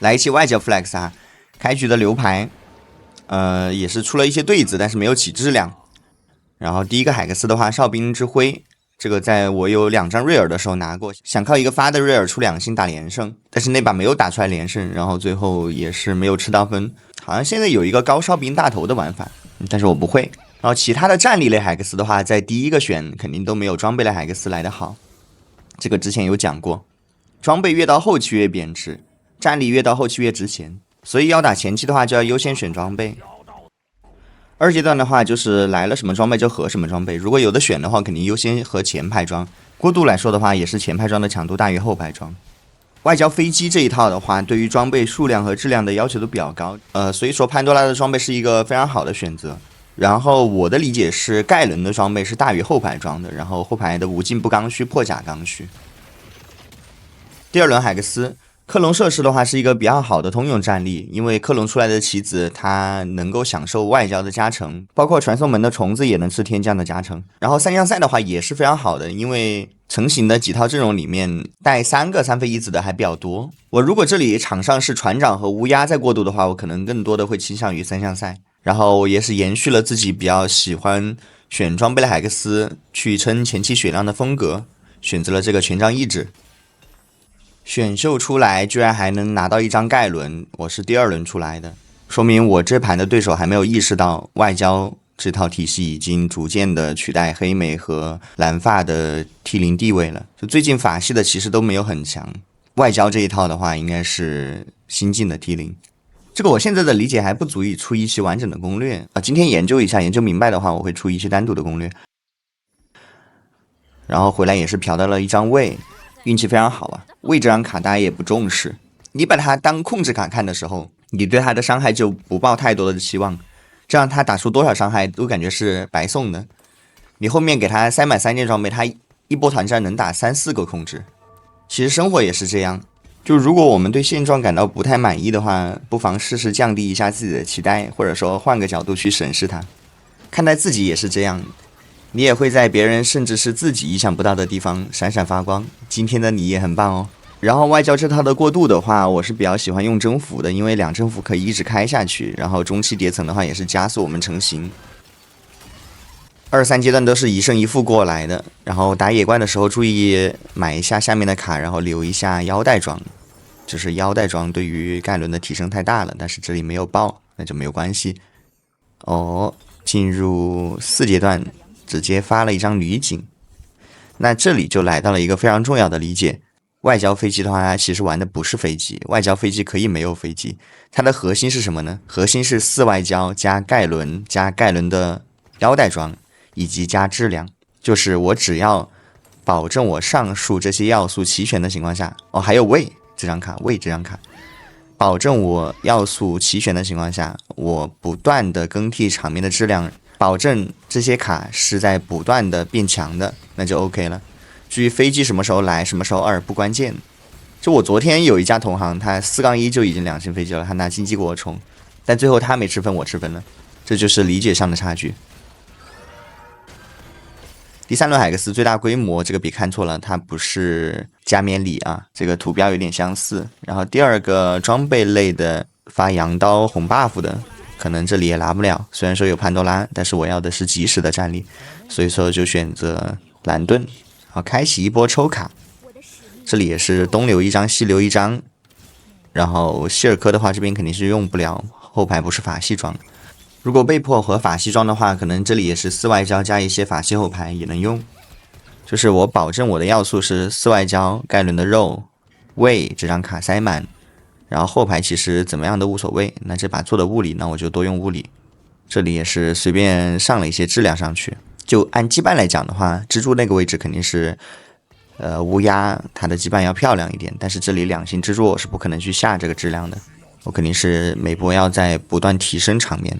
来一期外交 flex 啊，开局的流牌，也是出了一些对子，但是没有起质量。然后第一个海克斯的话，哨兵之辉，这个在我有2张瑞尔的时候拿过，想靠一个发的瑞尔出2星打连胜，但是那把没有打出来连胜，然后最后也是没有吃到分。好像现在有一个高哨兵大头的玩法，但是我不会。然后其他的战力类海克斯的话，在第一个选肯定都没有装备类海克斯来的好，这个之前有讲过，装备越到后期越贬值，战力越到后期越值钱，所以要打前期的话就要优先选装备。2阶段的话就是来了什么装备就合什么装备，如果有的选的话肯定优先合前排装，过渡来说的话也是前排装的强度大于后排装。外交飞机这一套的话，对于装备数量和质量的要求都比较高，所以说潘多拉的装备是一个非常好的选择。然后我的理解是盖伦的装备是大于后排装的，然后后排的无尽不刚需破甲刚需。第2轮海克斯克隆设施的话是一个比较好的通用战力，因为克隆出来的棋子它能够享受外交的加成，包括传送门的虫子也能吃天降的加成。然后3将赛的话也是非常好的，因为成型的几套阵容里面带3个3飞1子的还比较多。我如果这里场上是船长和乌鸦在过渡的话，我可能更多的会倾向于3将赛。然后也是延续了自己比较喜欢选装备的海克斯去撑前期血量的风格，选择了这个权杖意志。选秀出来居然还能拿到1张盖伦，我是第2轮出来的，说明我这盘的对手还没有意识到外交这套体系已经逐渐的取代黑莓和蓝发的 T0 地位了。就最近法系的其实都没有很强，外交这一套的话应该是新进的 T0。这个我现在的理解还不足以出一期完整的攻略啊，今天研究一下，研究明白的话我会出一期单独的攻略。然后回来也是嫖到了1张位，运气非常好啊。位这张卡大家也不重视，你把它当控制卡看的时候，你对它的伤害就不抱太多的期望，这样它打出多少伤害都感觉是白送的。你后面给它塞满3件装备，它一波团战能打3、4个控制。其实生活也是这样，就如果我们对现状感到不太满意的话，不妨试试降低一下自己的期待，或者说换个角度去审视它。看待自己也是这样，你也会在别人甚至是自己意想不到的地方闪闪发光。今天的你也很棒哦。然后外交这套的过渡的话，我是比较喜欢用征服的，因为2征服可以一直开下去，然后中期叠层的话也是加速我们成型。2、3阶段都是1胜1负过来的，然后打野怪的时候注意买一下下面的卡，然后留一下腰带装，就是腰带装对于盖伦的提升太大了，但是这里没有爆，那就没有关系。进入4阶段直接发了1张女警，那这里就来到了一个非常重要的理解。外交飞机的话，它其实玩的不是飞机，外交飞机可以没有飞机，它的核心是什么呢？核心是4外交加盖伦加盖伦的腰带装以及加质量，就是我只要保证我上述这些要素齐全的情况下，还有位这张卡，保证我要素齐全的情况下，我不断的更替场面的质量，保证这些卡是在不断的变强的，那就 OK 了。至于飞机什么时候来什么时候2不关键，就我昨天有一家同行，他4-1就已经2星飞机了，他拿经济给我冲，但最后他没吃分我吃分了，这就是理解上的差距。第3轮海克斯最大规模，这个别看错了，它不是加冕礼啊，这个图标有点相似。然后第2个装备类的发羊刀红 buff 的，可能这里也拿不了，虽然说有潘多拉，但是我要的是及时的战力，所以说就选择蓝盾。好，开启一波抽卡，这里也是东留1张西留1张，然后希尔科的话这边肯定是用不了，后排不是法系装，如果被迫和法系装的话，可能这里也是4外交加一些法系后排也能用，就是我保证我的要素是4外交盖伦的肉位这张卡塞满，然后后排其实怎么样都无所谓，那这把做的物理那我就多用物理，这里也是随便上了一些质量上去。就按羁绊来讲的话，蜘蛛那个位置肯定是乌鸦它的羁绊要漂亮一点，但是这里2星蜘蛛我是不可能去下这个质量的，我肯定是每波要在不断提升场面。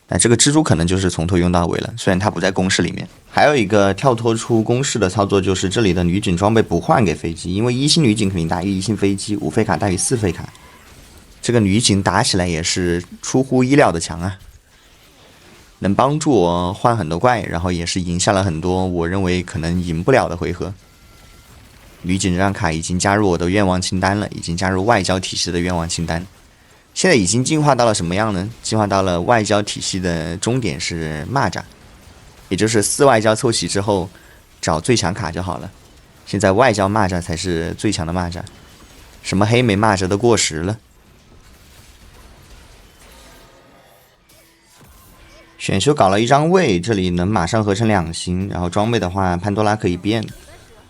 那这个蜘蛛可能就是从头用到尾了，虽然它不在公式里面。还有一个跳脱出公式的操作，就是这里的女警装备不换给飞机，因为1星女警肯定大于1星飞机，5费卡大于4费卡，这个女警打起来也是出乎意料的强啊，能帮助我换很多怪，然后也是赢下了很多我认为可能赢不了的回合。女警这张卡已经加入我的愿望清单了，已经加入外交体系的愿望清单。现在已经进化到了什么样呢？进化到了外交体系的终点是蚂蚱，也就是4外交凑齐之后找最强卡就好了。现在外交蚂蚱才是最强的蚂蚱，什么黑莓蚂蚱都过时了。选修搞了一张位，这里能马上合成2星，然后装备的话潘多拉可以变，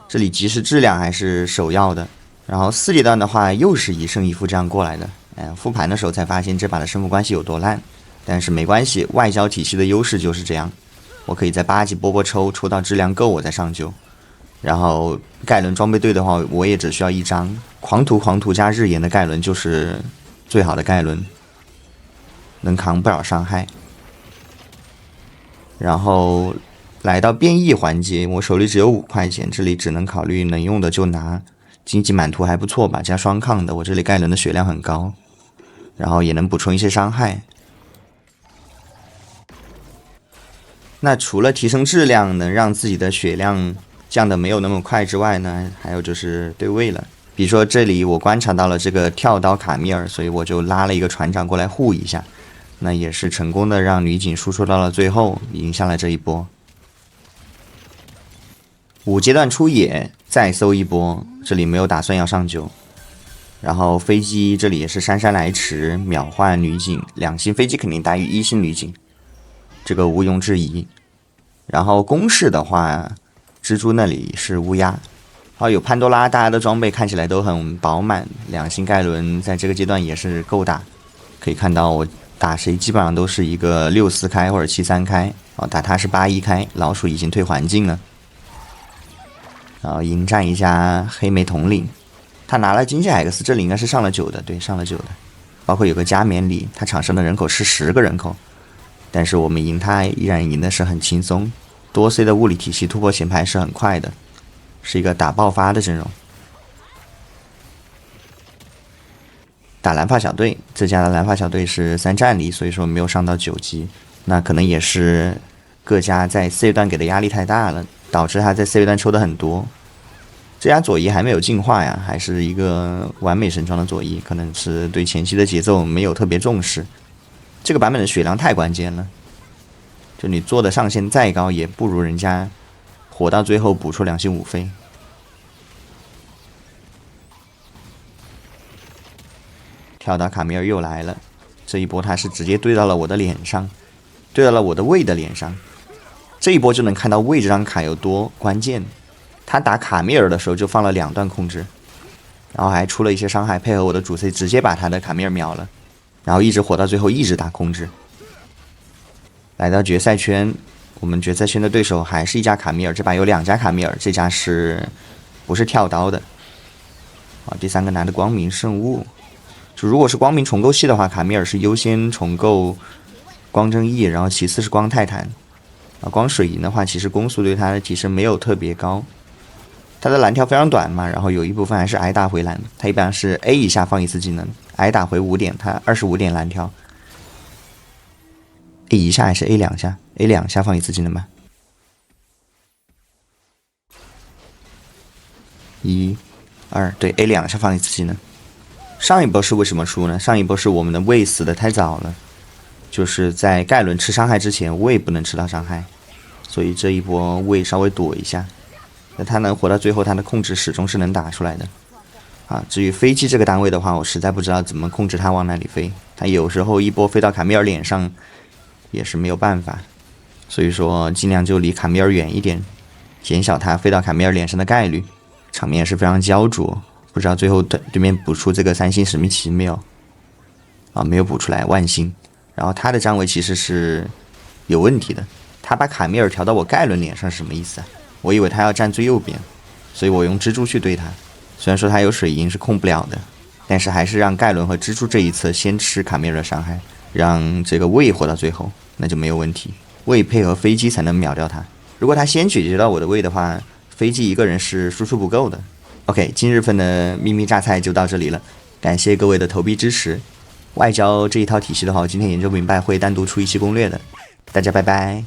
这里即时质量还是首要的。然后4阶段的话又是1胜1负这样过来的，复盘的时候才发现这把的胜负关系有多烂，但是没关系，外交体系的优势就是这样，我可以在8级波抽到质量够我再上9。然后盖伦装备队的话我也只需要1张，狂徒加日炎的盖伦就是最好的盖伦，能扛不少伤害。然后来到变异环节，我手里只有5块钱，这里只能考虑能用的就拿。经济满图还不错吧，加双抗的，我这里盖伦的血量很高，然后也能补充一些伤害。那除了提升质量能让自己的血量降的没有那么快之外呢，还有就是对位了。比如说这里我观察到了这个跳刀卡米尔，所以我就拉了一个船长过来护一下，那也是成功的让女警输出到了最后，赢下了这一波。5阶段出野再搜一波，这里没有打算要上9。然后飞机这里也是姗姗来迟，秒换女警，2星飞机肯定大于1星女警，这个毋庸置疑。然后攻势的话，蜘蛛那里是乌鸦，好有潘多拉，大家的装备看起来都很饱满，2星盖伦在这个阶段也是够打。可以看到我打谁基本上都是一个6-4开或者7-3开，打他是8-1开，老鼠已经退环境了。然后迎战一下黑莓统领，他拿了经济海克斯，这里应该是上了9的，对，上了9的，包括有个加冕礼，他场上的人口是10个人口，但是我们赢他依然赢的是很轻松。多 C 的物理体系突破前排是很快的，是一个打爆发的阵容。打蓝发小队，这家的蓝发小队是3战力，所以说没有上到9级，那可能也是各家在 C 段给的压力太大了，导致他在 C 段抽的很多。这家左翼还没有进化呀，还是一个完美神装的左翼，可能是对前期的节奏没有特别重视。这个版本的血量太关键了，就你做的上限再高，也不如人家活到最后补出2星5飞。跳岛卡米尔又来了，这一波他是直接对到了我的脸上，对到了我的魏的脸上。这一波就能看到魏这张卡有多关键。他打卡米尔的时候就放了2段控制，然后还出了一些伤害，配合我的主 C 直接把他的卡米尔秒了，然后一直活到最后，一直打控制。来到决赛圈，我们决赛圈的对手还是一家卡米尔，这把有2家卡米尔，这家是不是跳刀的？好，第3个拿的光明圣物。就如果是光明重构系的话，卡米尔是优先重构光正义，然后其次是光泰坦。光水银的话，其实攻速对他的提升没有特别高。他的蓝条非常短嘛，然后有一部分还是挨打回蓝，他一般是 A 一下放一次技能，挨打回5点，他25点蓝条。A 一下还是 A 2下 ？A 2下放一次技能吧。1、2，对 ，A 2下放一次技能。上一波是为什么输呢？上一波是我们的魏死的太早了，就是在盖伦吃伤害之前，魏不能吃到伤害，所以这一波魏稍微躲一下。那他能活到最后，他的控制始终是能打出来的。至于飞机这个单位的话，我实在不知道怎么控制它往哪里飞。它有时候一波飞到卡米尔脸上，也是没有办法。所以说，尽量就离卡米尔远一点，减小它飞到卡米尔脸上的概率。场面是非常焦灼，不知道最后对面补出这个3星使命旗没有？没有补出来，万星。然后他的站位其实是有问题的，他把卡米尔调到我盖伦脸上是什么意思啊？我以为他要站最右边，所以我用蜘蛛去对他。虽然说他有水银是控不了的，但是还是让盖伦和蜘蛛这一侧先吃卡米尔的伤害，让这个魏活到最后，那就没有问题。魏配合飞机才能秒掉他。如果他先解决到我的魏的话，飞机一个人是输出不够的。OK， 今日份的秘密榨菜就到这里了，感谢各位的投币支持。外交这一套体系的话，我今天研究明白，会单独出一期攻略的。大家拜拜。